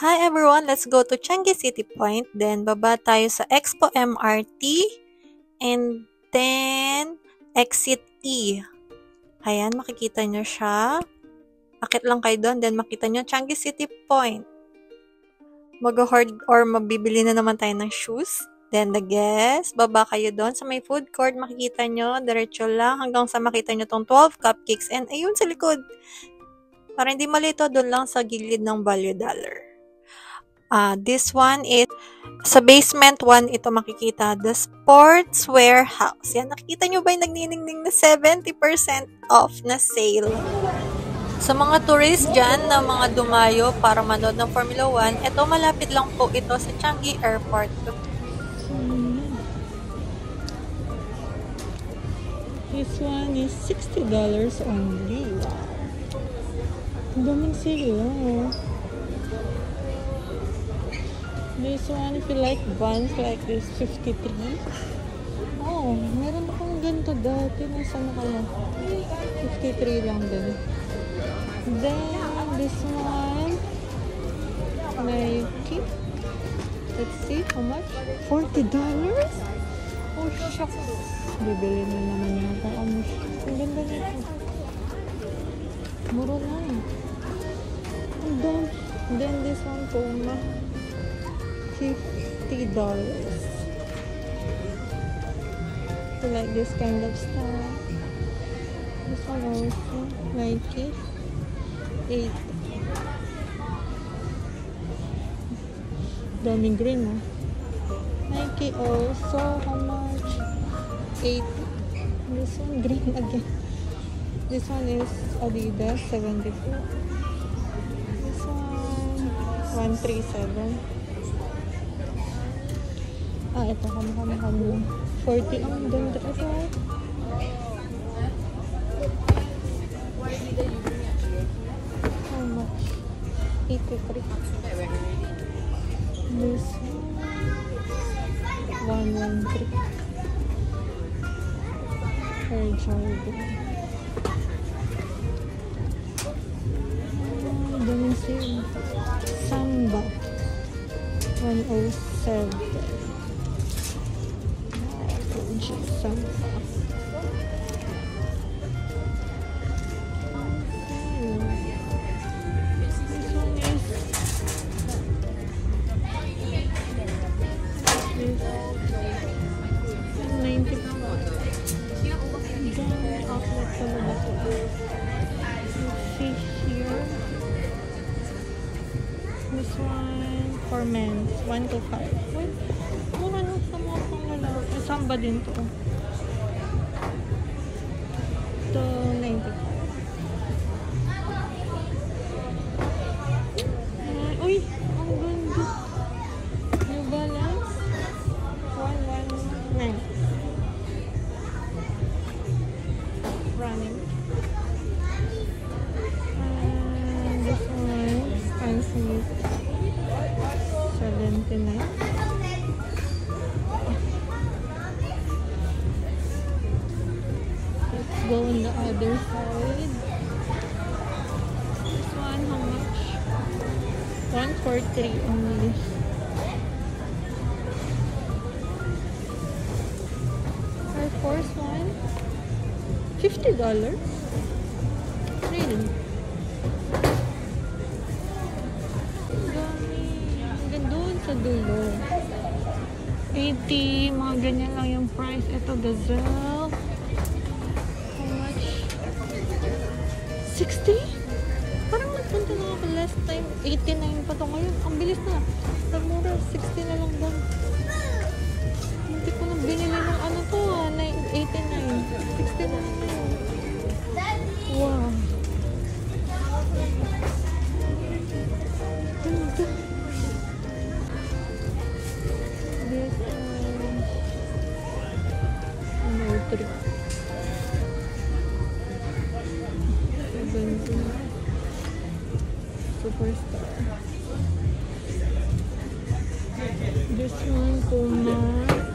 Hi everyone, let's go to Changi City Point. Then, baba tayo sa Expo MRT. And then, exit E. Ayan, makikita nyo siya. Akit lang kayo doon, then makita nyo Changi City Point. Mag-hoard or mabibili na naman tayo ng shoes. Then, the guest, baba kayo doon sa may food court. Makikita nyo, diretso lang hanggang sa makita nyo tong 12 cupcakes. And ayun sa likod. Para hindi malito, doon lang sa gilid ng Value Dollar. This one is, sa basement 1, ito makikita, the Sports Warehouse. Yan, nakikita nyo ba yung nagniningning na 70% off na sale? Sa mga tourist dyan na mga dumayo para manood ng Formula 1, ito malapit lang po ito sa Changi Airport. This one is $60 only. Wow. Ang daming sale. This one, if you like buns like this, 53. Oh, meron akong ganito dati. Nasaan na kaya? 53 lang din. Then, this one, Nike. Let's see, how much? $40? Oh, shucks. Bibili na naman yata. Ang ganda nito. Mura lang. And then this one, Puma. $50. So like this kind of stuff. This one also Nike. 8. Daming green, no? Nike also, how much? 8. This one green again. This one is Adidas, 74. This one 137. Ito kami 40 ang ganda. Ito. How much? 83. This one 113. Air Jordan. Daming sale. Samba 107. Samba. This one for men, 1 to 5. Mura lang sa mga pang lalaki. Samba din to. Ito, 95. Uy, ang ganda. New Balance, 119. Running. This one, fancy. 79. Let's go on the other side. This one, how much? 143 only. Our first one, $50. Really? Sa dulo 80, mga ganyan lang yung price. Ito, Gazelle, how much? 60? Parang nagpunta na ako last time, 89 pa to. Ngayon, ang bilis na, mura, 60 na lang doon. Hindi ko na binili ng ano to, 89, 60 na lang ngayon. Wow, ganda. Superstar. This one, Puma,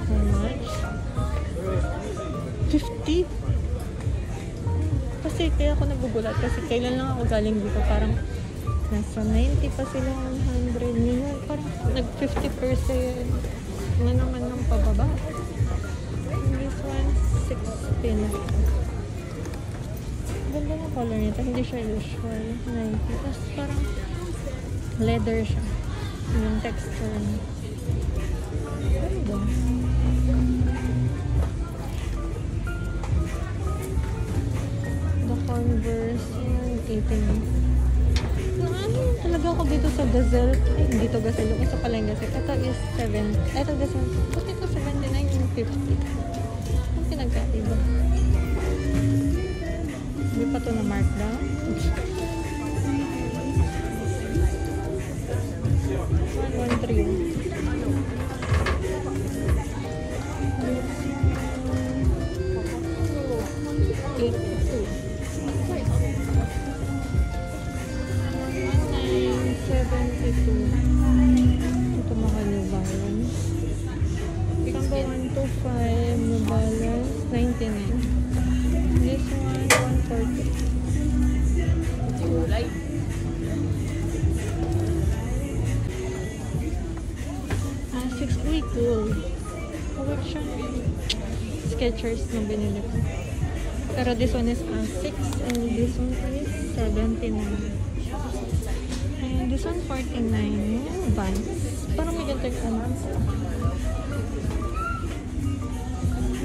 how much? 50. Kasi kaya ako nagugulat kasi kailan lang ako galing dito, parang nasa 90 pa sila, 100. 100 yun. Parang nag 50% na naman ng pababa. This one, 60 na. Ganda ng color nito. Hindi siya usual. Nike. Tapos parang leather siya. Yung texture niya. Ganda. The Converse, 18. Ano talaga ako dito sa Gazelle. Ay, hindi to Gazelle. Yung isa pala yung Gazelle. Ito is 7. Ito Gazelle. Pati ito 79 yung 50. Ang pinagkaiba. Hindi pa ito na markdown. 113. Ito mga New Balance. Combo 125 New Balance 99. This one 140. 6 week old. Collection Skechers na binili ko. Pero this one is 6 and this one is 79. This one 49. Yung Vans. Parang may ganito yung Vans.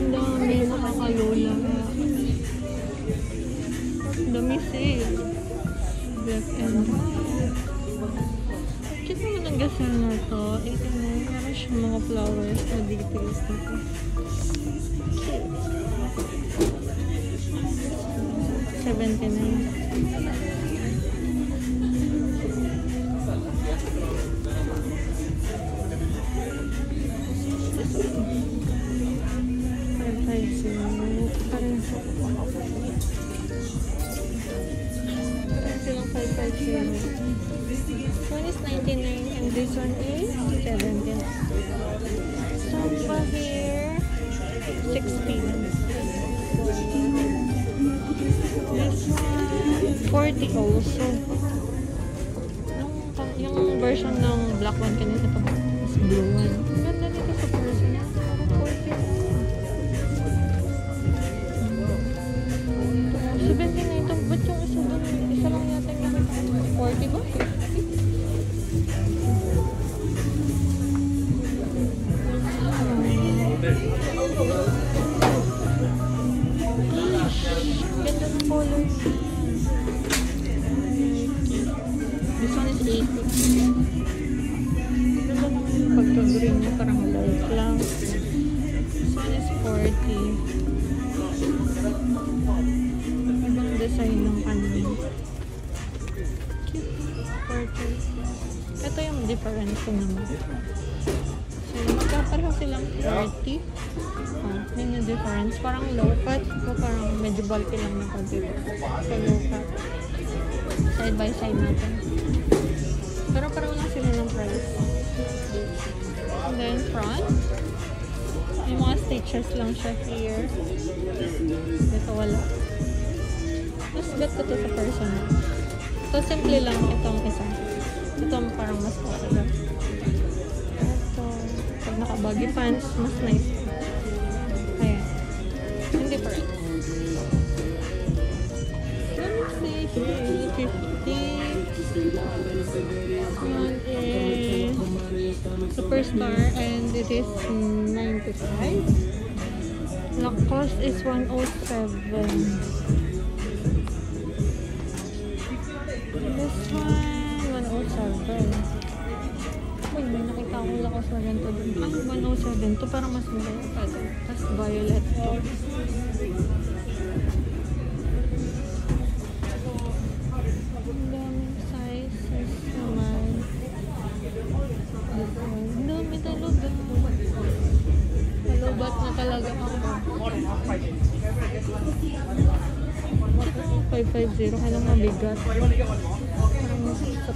Ang dami nakakalola. Ang dami sale. Black and white. Cute naman ang Gazelle na to. 89. Meron siya mga flowers na details dito. Cute. 79. One is 99 and this one is 17. Sofa here 16. This one 40 also. Yung version ng black one kanina ito is blue one. Ganda nito sa person. 79 to. Ba't yung isa doon? Isa lang yata yung 40 ba? Ganda ng color. This one is 80. Ganda naman yung pagka-green niya. Parang light lang. This one is 40. Ibang design ng kanina. Cute. 40. Ito yung difference ko naman. So, magkapareho silang 30. Yun yung difference. Parang low cut. So, parang medyo bulky lang na konti. So, low cut. Side by side natin. Pero parang lang sila ng price. And then, front. May mga stitches lang siya here. Ito wala. Mas bet ko to sa personal. So, simple lang itong isa. Itong parang mas popular. Ito. Pag naka-baggy pants, mas nice. Ayan. Yung difference. Let me see here. 50. One is Superstar and it is 95. Lacoste is 107. This one, 107. Uy, may nakita akong Lacoste na ganito dun. Ay, 107. Ito parang mas maganda pa dun. Tapos violet to. Ang daming sizes naman. Ang dami talaga. Malubat na talaga ako. 550. Kailang mabigat. Parang masakit pa.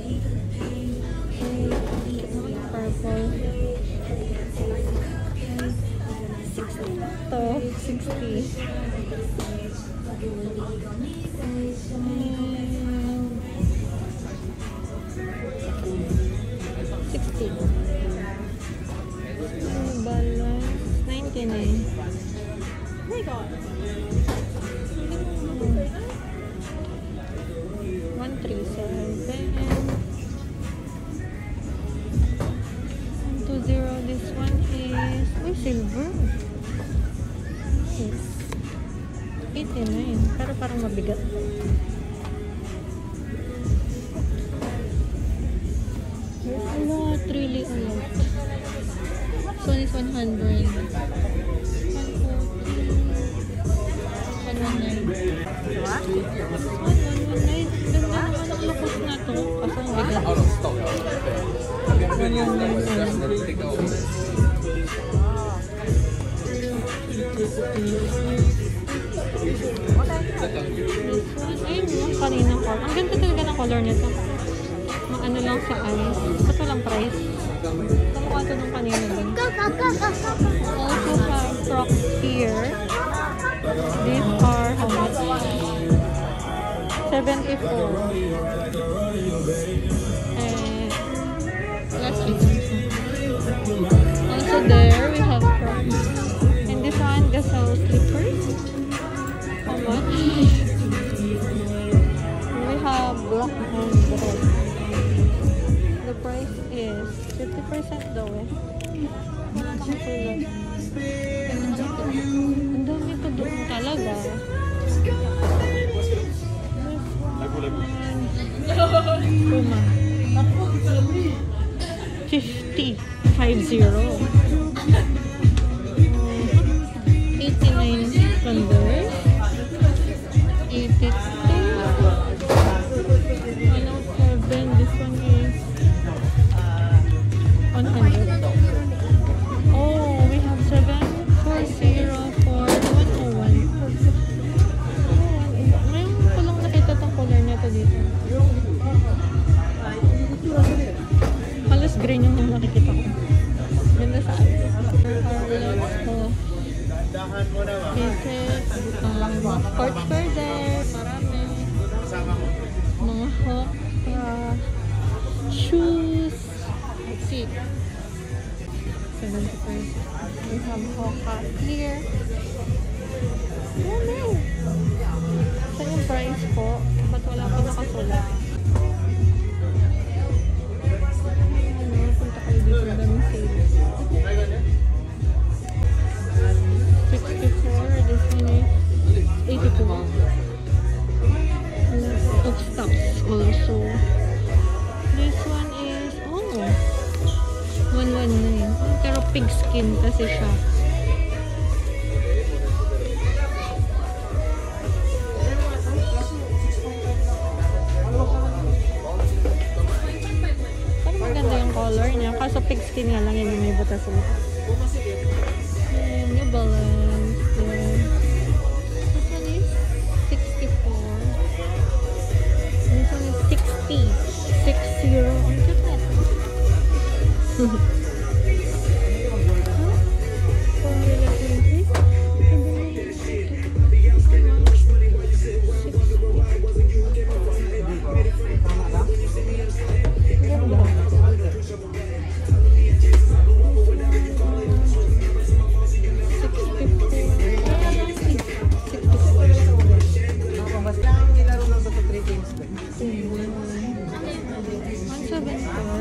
6. 160. Balance 99. Oh my god. 137. 120. This one is silver. Yes. 89. Pero parang mabigat. There's a lot, really a lot. This one is 100. 140. 119. 119. Ganda naman ang lukos na to. Kaso ang bigat. 119. Ayun yung kanina ko. Ang ganda talaga ng color nito. Ano lang sa eyes. Ba't walang price? Kamukha ito nung kanina din. Also have Crocs here. These are how much? 74. And last items. Also there we have Crocs. And this one, Gasol slippers. How much? We have black and red. The price is 50% daw eh. Wala nakasulat. Ang dami pa doon talaga. Puma. 50. 50. 89 Converse. 82. 107. This one is 100. Oh, we have 740 for 101. Ngayon ko lang nakita tong color na to dito. Halos green yung nakikita ko. Ganda sa akin. Pieces, sportswear there, marami. Mga Hoka, shoes. Let's see. 70%. We have Hoka here. Oh no! Saan yung price po? Ba't wala pa nakasulat? Punta kayo dito. Daming sales. 64. This one is 82. A lot of stocks also. This one is 119. Pero pig skin kasi siya. Pero maganda yung color niya. Kaso pig skin nga lang yun yung may butas sa mukha. New Balance. This one is 64. This one is 60. 60. Ang cute na ito.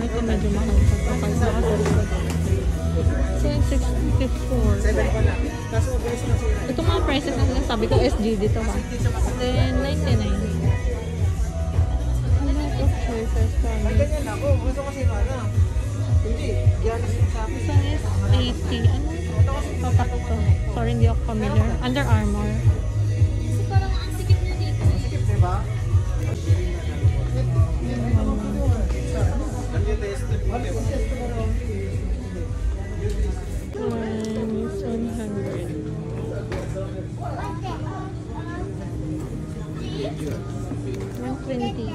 Ito medyo mahal pa. So, 654. Ito mga prices na sinasabi ko, SG dito ha. Then, 99. A lot of choices kami. This one is 80. Ano? Papak to. Sorry, hindi ako familiar. Under Armour. Kasi parang ang sikip na dito. Sikip, diba? Minus 100. 120.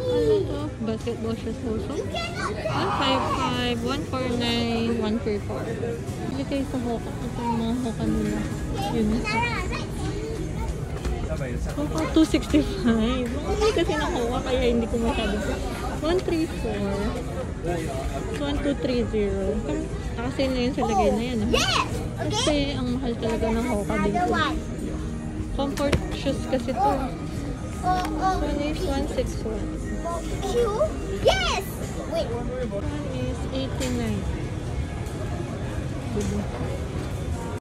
A lot of basketball shoes also. 155, 149, 144. Bili kayo sa Hoka. Ito yung mga Hoka nila. Unisex. Hoka 265. Hindi kasi ng Hoka kaya hindi ko masyado. 134. 1230. Kasi na yun sa lagay na yan. Kasi ang mahal talaga ng Hoka dito. Comfort shoes kasi to. One is 161. Yes! Wait. One is 89. Diba?